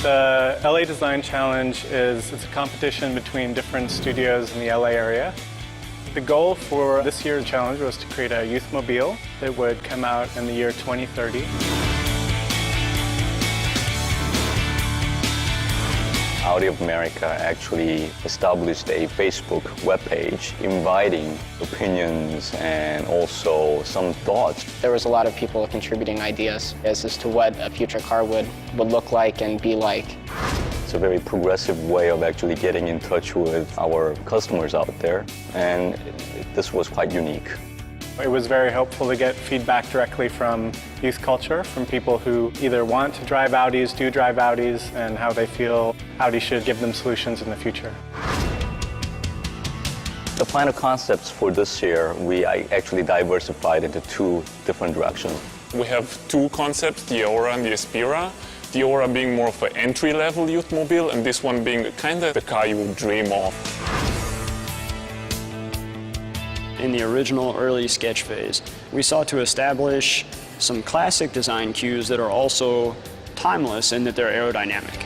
The LA Design Challenge it's a competition between different studios in the LA area. The goal for this year's challenge was to create a youth mobile that would come out in the year 2030. Audi of America actually established a Facebook webpage inviting opinions and also some thoughts. There was a lot of people contributing ideas as to what a future car would look like and be like. It's a very progressive way of actually getting in touch with our customers out there, and this was quite unique. It was very helpful to get feedback directly from youth culture, from people who either want to drive Audis, do drive Audis, and how they feel Audi should give them solutions in the future. The final concepts for this year, we actually diversified into two different directions. We have two concepts, the Aura and the Aspira. The Aura being more of an entry-level youth mobile, and this one being kind of the car you would dream of. In the original early sketch phase, we sought to establish some classic design cues that are also timeless in that they're aerodynamic.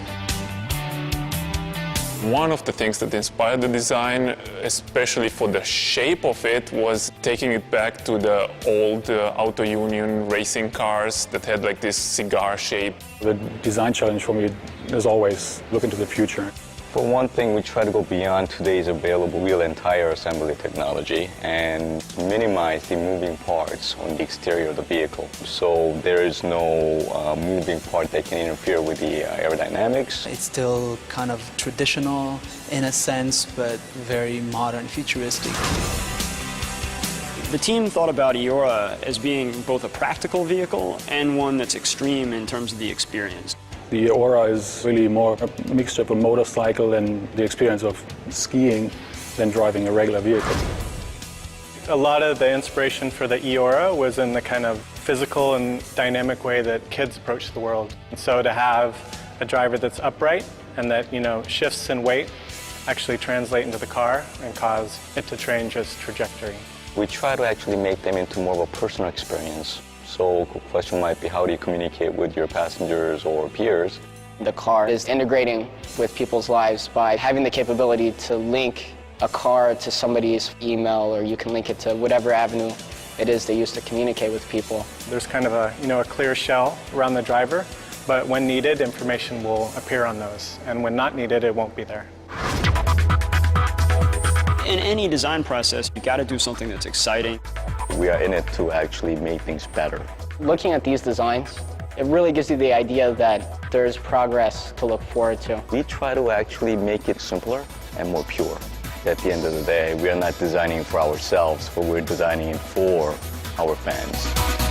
One of the things that inspired the design, especially for the shape of it, was taking it back to the old Auto Union racing cars that had like this cigar shape. The design challenge for me is always look into the future. For one thing, we try to go beyond today's available wheel and tire assembly technology and minimize the moving parts on the exterior of the vehicle. So there is no moving part that can interfere with the aerodynamics. It's still kind of traditional in a sense, but very modern, futuristic. The team thought about Eora as being both a practical vehicle and one that's extreme in terms of the experience. The Aura is really more a mixture of a motorcycle and the experience of skiing than driving a regular vehicle. A lot of the inspiration for the e-Aura was in the kind of physical and dynamic way that kids approach the world. And so to have a driver that's upright and that, shifts in weight actually translate into the car and cause it to change its trajectory. We try to actually make them into more of a personal experience. So the question might be, how do you communicate with your passengers or peers? The car is integrating with people's lives by having the capability to link a car to somebody's email, or you can link it to whatever avenue it is they use to communicate with people. There's kind of a clear shell around the driver, but when needed, information will appear on those, and when not needed, it won't be there. In any design process, you got to do something that's exciting. We are in it to actually make things better. Looking at these designs, it really gives you the idea that there's progress to look forward to. We try to actually make it simpler and more pure. At the end of the day, we are not designing for ourselves, but we're designing it for our fans.